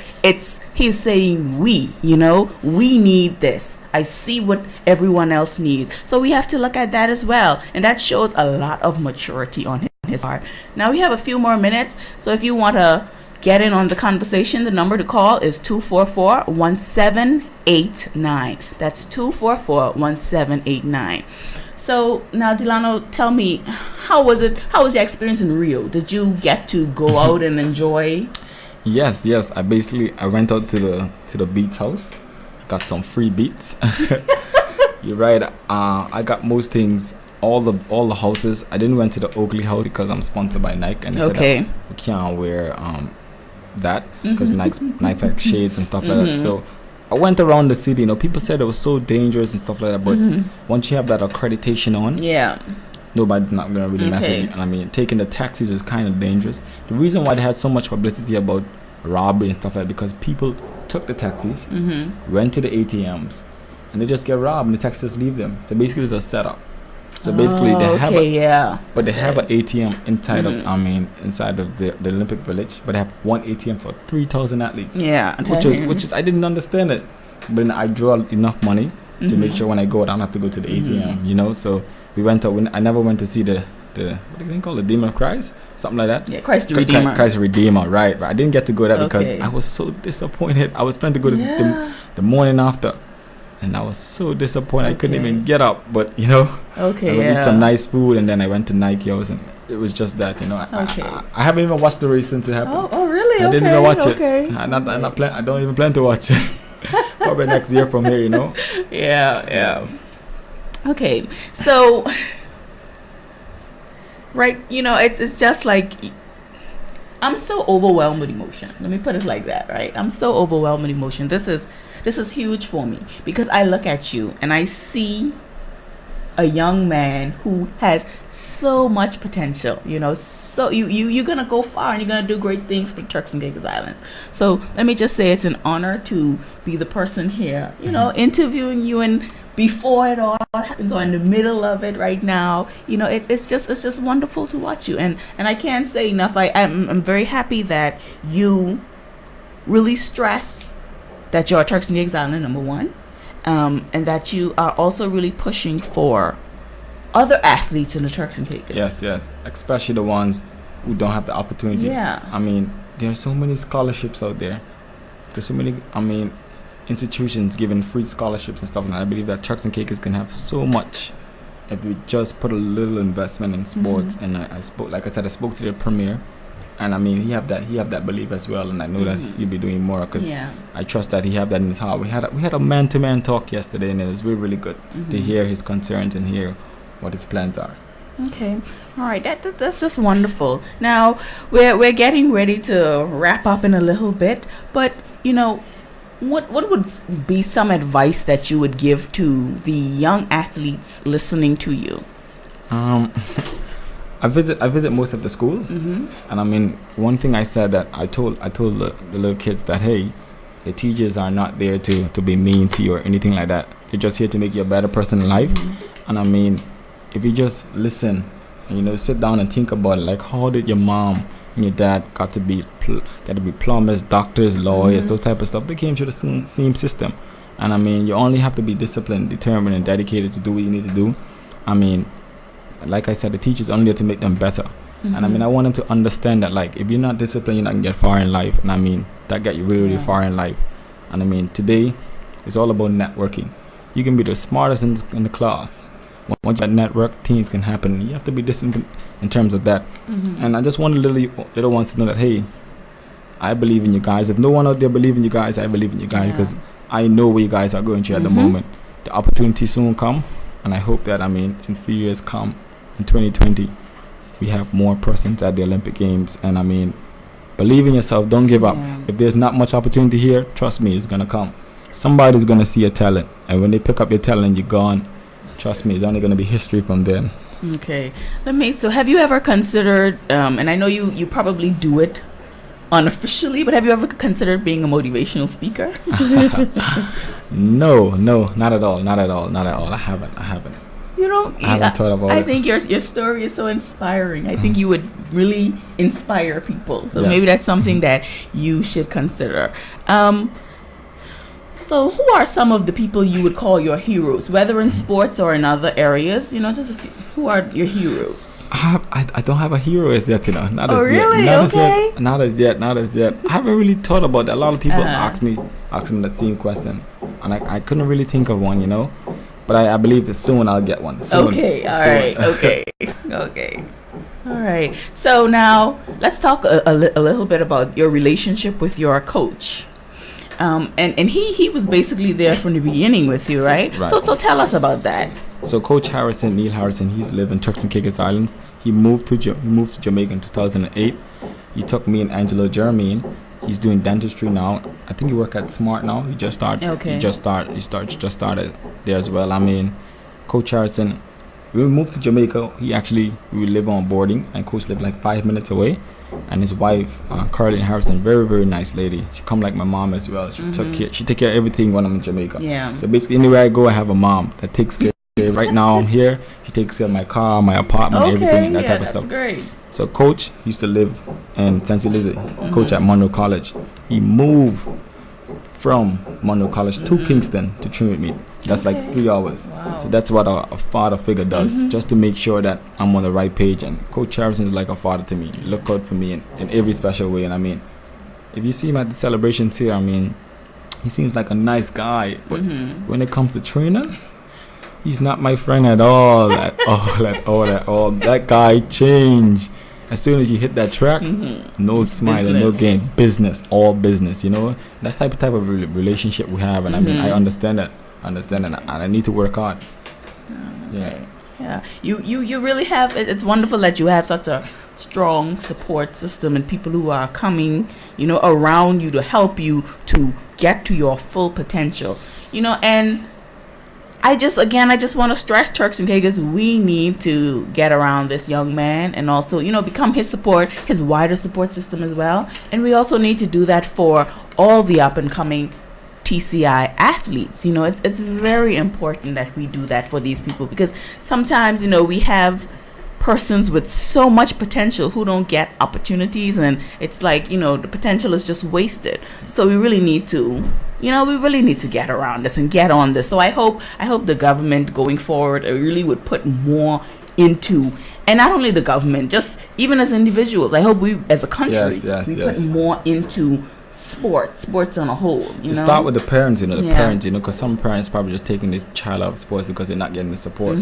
He's saying we need this. I see what everyone else needs. So we have to look at that as well. And that shows a lot of maturity on his part. Now we have a few more minutes. So if you want to get in on the conversation, the number to call is 244-1789. That's 244-1789. So now, Delano, tell me, how was your experience in Rio? Did you get to go out and enjoy? Yes. I went out to the beats house, got some free beats. You're right. I got most things, all the houses. I didn't went to the Oakley house because I'm sponsored by Nike, and they said that we can't wear that because Nike had shades and stuff like that. So I went around the city. People said it was so dangerous and stuff like that, but once you have that accreditation on, nobody's not gonna really mess with you. And taking the taxis is kind of dangerous. The reason why they had so much publicity about robbery and stuff like that, because people took the taxis, went to the ATMs, and they just get robbed, and the taxis just leave them. So basically, it's a setup. So basically, they have an ATM inside of the Olympic Village, but they have one ATM for 3,000 athletes. Yeah, which is I didn't understand it, but then I draw enough money to make sure when I go, I don't have to go to the ATM. So we went out. I never went to see the what do they call the Demon of Christ, something like that. Yeah, Christ the Redeemer. Christ the Redeemer, right? But I didn't get to go there because I was so disappointed. I was planning to go the morning after. And I was so disappointed. I couldn't even get up. But, I went eat some nice food, and then I went to Nike House, and it was just that, I haven't even watched the race since it happened. Oh really? I didn't even watch it. I don't even plan to watch it. Probably next year from here, Yeah. Okay. So, right, it's just like, I'm so overwhelmed with emotion. Let me put it like that, right? I'm so overwhelmed with emotion. This is huge for me, because I look at you and I see a young man who has so much potential, so you're gonna go far and you're gonna do great things for Turks and Caicos Islands. So let me just say, it's an honor to be the person here, interviewing you, and before it all happens, or in the middle of it right now, it's just wonderful to watch you, and I can't say enough. I'm very happy that you really stress that you're Turks and Caicos Island number one, and that you are also really pushing for other athletes in the Turks and Caicos. Yes, especially the ones who don't have the opportunity. Yeah. There are so many scholarships out there. There's so many, institutions giving free scholarships and stuff, and I believe that Turks and Caicos can have so much if we just put a little investment in sports. And I spoke to the premier. And he have that belief as well, and I know that he'll be doing more, because I trust that he have that in his heart. We had a man-to-man talk yesterday, and it was really good to hear his concerns and hear what his plans are. Okay, all right, that's just wonderful. Now we're getting ready to wrap up in a little bit, but what would be some advice that you would give to the young athletes listening to you? I visit most of the schools, and one thing I said that I told the little kids that, hey, the teachers are not there to be mean to you or anything like that. They're just here to make you a better person in life. And if you just listen and sit down and think about it, like, how did your mom and your dad got to be plumbers, doctors, lawyers, those type of stuff? They came through the same system, and you only have to be disciplined, determined, and dedicated to do what you need to do. Like I said, the teacher's only there to make them better. And I want them to understand that, like, if you're not disciplined, you're not going to get far in life. And that get you really far in life. And today, it's all about networking. You can be the smartest in the class. Once that network, things can happen. You have to be disciplined in terms of that. And I just want the little ones to know that, hey, I believe in you guys. If no one out there believes in you guys, I believe in you guys, because I know what you guys are going through at the moment. The opportunity soon come. And I hope that, in a few years come, in 2020, we have more presence at the Olympic Games. And I mean, believe in yourself. Don't give up. Yeah. If there's not much opportunity here, trust me, it's gonna come. Somebody's gonna see your talent, and when they pick up your talent, you're gone. Trust me, it's only gonna be history from then. Okay. So have you ever considered, and I know you probably do it unofficially, but have you ever considered being a motivational speaker? No, not at all. I haven't. You know, I haven't thought about I it. think your story is so inspiring. I think you would really inspire people. So Yes. maybe that's something that you should consider. So who are some of the people you would call your heroes, whether in sports or in other areas? You know, just a few, who are your heroes? I don't have a hero as yet, you know. Not Oh, as really? Yet. Okay. Not as yet. I haven't really thought about that. A lot of people Uh-huh. ask me that same question, and I couldn't really think of one, you know. But I believe that soon I'll get one. Soon. Okay, all Soon. right, okay. All right. So now let's talk a little bit about your relationship with your coach. And he was basically there from the beginning with you, right? Right. So tell us about that. So Coach Neil Harrison, he's lived in Turks and Caicos Islands. He moved to Jamaica in 2008. He took me and Angelo Jermaine. He's doing dentistry now. I think he work at Smart now. He just started. Okay. He just started there as well. I mean, Coach Harrison. We moved to Jamaica. We live on boarding, and Coach lived like 5 minutes away. And his wife, Carlin Harrison, very very nice lady. She come like my mom as well. She take care of everything when I'm in Jamaica. Yeah. So basically, anywhere I go, I have a mom that takes care. Right now, I'm here. She takes care of my car, my apartment, everything, that type of stuff. That's great. So Coach used to live in St. Elizabeth. Coach at Monroe College. He moved from Monroe College to Kingston to train with me. That's Okay. like 3 hours. Wow. So that's what a father figure does, just to make sure that I'm on the right page. And Coach Harrison is like a father to me. He look out for me in every special way. And I mean, if you see him at the celebrations here, I mean, he seems like a nice guy. But when it comes to training, he's not my friend at all. At all. That guy changed. As soon as you hit that track, no smile and no Business. game. Business, all business, you know. That's type of relationship we have. And I mean, I understand that. And I need to work hard. Yeah. Yeah, you really have. It's wonderful that you have such a strong support system and people who are coming, you know, around you to help you to get to your full potential, you know. And I just want to stress, Turks and Caicos, we need to get around this young man and also, you know, become his wider support system as well. And we also need to do that for all the up and coming TCI athletes. You know, it's very important that we do that for these people, because sometimes, you know, we have persons with so much potential who don't get opportunities, and it's like, you know, the potential is just wasted. So we really need to, you know, get around this and get on this. So I hope the government going forward really would put more into, and not only the government, just even as individuals, I hope we as a country put more into sports on a whole. You know? Start with the parents, you know, because some parents probably just taking this child out of sports because they're not getting the support.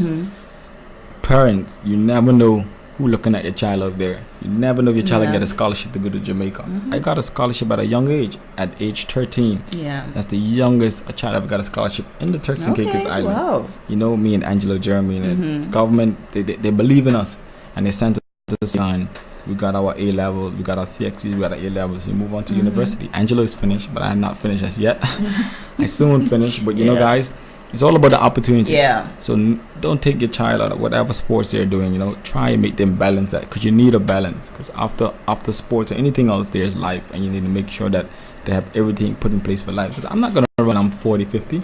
Parents, you never know who looking at your child out there. You never know if your child will get a scholarship to go to Jamaica. I got a scholarship at a young age, at age 13. Yeah. That's the youngest a child ever got a scholarship in the Turks and Caicos Islands. Wow. You know, me and Angelo Jeremy, and the government, they believe in us, and they sent us on. We got our A levels, we got our CXCs, we got our A levels. We move on to university. Angelo is finished, but I'm not finished as yet. I soon finish, but you know, guys, it's all about the opportunity. Yeah. So don't take your child out of whatever sports they're doing. You know, try and make them balance that, because you need a balance. Because after sports or anything else, there's life, and you need to make sure that they have everything put in place for life. Because I'm not gonna run when I'm 40, 50.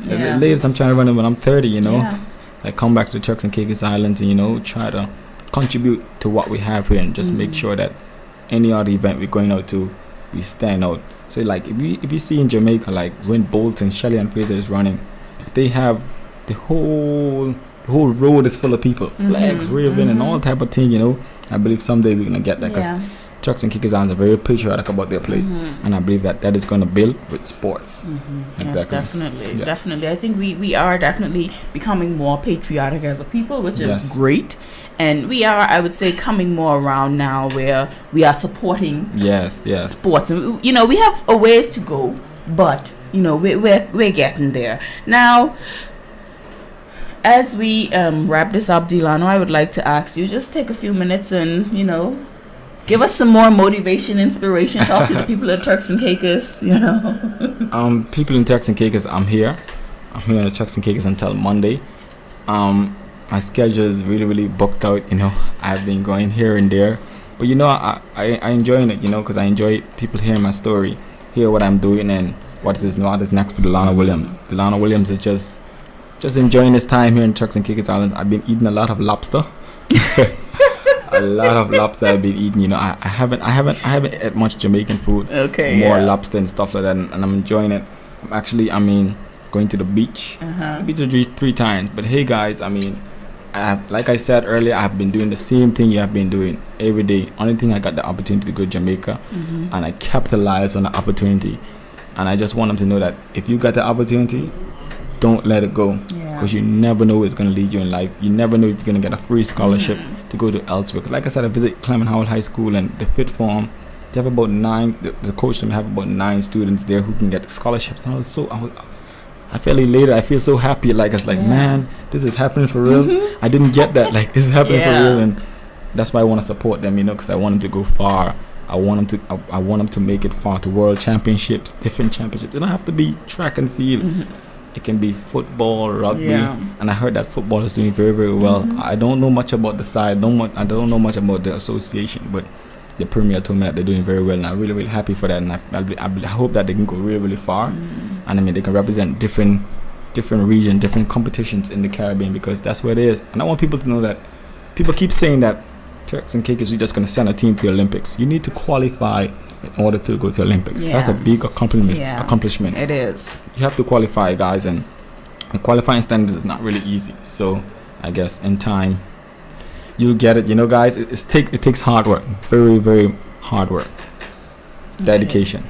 The latest I'm trying to run when I'm 30. You know, I come back to the Turks and Caicos Islands, and you know, try to contribute to what we have here, and just make sure that any other event we're going out to, we stand out. So like if you see in Jamaica, like when Bolt and Shelley and Fraser is running, they have the whole road is full of people, flags waving and all type of thing, you know. I believe someday we're gonna get that, because Turks and Caicos Islands are very patriotic about their place, and I believe that is going to build with sports. Exactly. Yes, definitely. I think we are definitely becoming more patriotic as a people, which is great. And we are, I would say, coming more around now where we are supporting sports. And, you know, we have a ways to go, but, you know, we're getting there. Now, as we wrap this up, Delano, I would like to ask you, just take a few minutes and, give us some more motivation, inspiration. Talk to the people at Turks and Caicos, People in Turks and Caicos, I'm here on the Turks and Caicos until Monday. My schedule is really, really booked out. I've been going here and there, but I enjoying it. Because I enjoy people hearing my story, hear what I'm doing, and what is next for Delano Williams. Delano Williams is just enjoying his time here in Turks and Caicos Islands. I've been eating a lot of lobster. A lot of lobster I've been eating. I haven't ate much Jamaican food. Okay. More lobster and stuff like that, and I'm enjoying it. I'm actually, going to the beach. Beach 3 times. But hey, guys, like I said earlier, I've been doing the same thing you have been doing every day. Only thing, I got the opportunity to go to Jamaica, and I capitalized on the opportunity. And I just want them to know that if you got the opportunity, don't let it go, because you never know where it's going to lead you in life. You never know if you're going to get a free scholarship to go to elsewhere. Like I said, I visit Clement Howell High School, and the fifth form, they have about 9. The coach them have about 9 students there who can get scholarships. And I feel elated. I feel so happy. Man, this is happening for real. I didn't get that. This is happening for real, and that's why I want to support them. Because I want them to go far. I want them to make it far to world championships, different championships. It don't have to be track and field. It can be football, rugby, and I heard that football is doing very, very well. I don't know much about the side. I don't know much about the association, but the Premier told me that they're doing very well, and I'm really, really happy for that. And I hope that they can go really, really far, and they can represent different regions, different competitions in the Caribbean, because that's where it is. And I want people to know that people keep saying that Turks and Caicos, we're just going to send a team to the Olympics. You need to qualify in order to go to the Olympics. That's a big accomplishment. It is. You have to qualify, guys, and the qualifying standard is not really easy. So I guess in time you'll get it. Guys, it takes hard work, very, very hard work, dedication.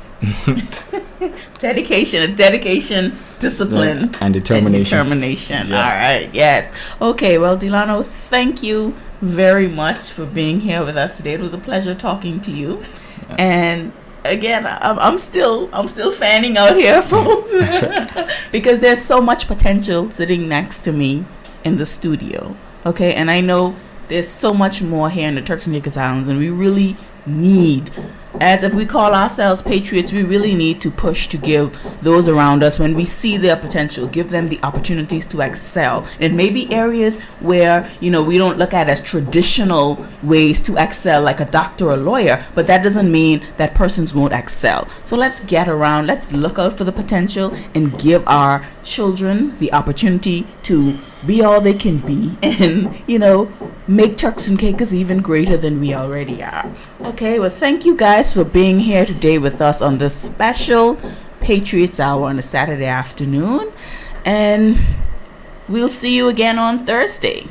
Dedication is dedication, discipline, and determination. Yes. All right. Yes. Okay. Well, Delano, thank you very much for being here with us today. It was a pleasure talking to you. Yes. And again, I'm still fanning out here, folks, because there's so much potential sitting next to me in the studio. Okay, and I know there's so much more here in the Turks and Caicos Islands, and we really need, as if we call ourselves Patriots, we really need to push to give those around us, when we see their potential, give them the opportunities to excel. And maybe areas where, we don't look at as traditional ways to excel, like a doctor or lawyer, but that doesn't mean that persons won't excel. So let's look out for the potential and give our children the opportunity to be all they can be, and make Turks and Caicos even greater than we already are. Okay, well, thank you guys for being here today with us on this special Patriots Hour on a Saturday afternoon, and we'll see you again on Thursday.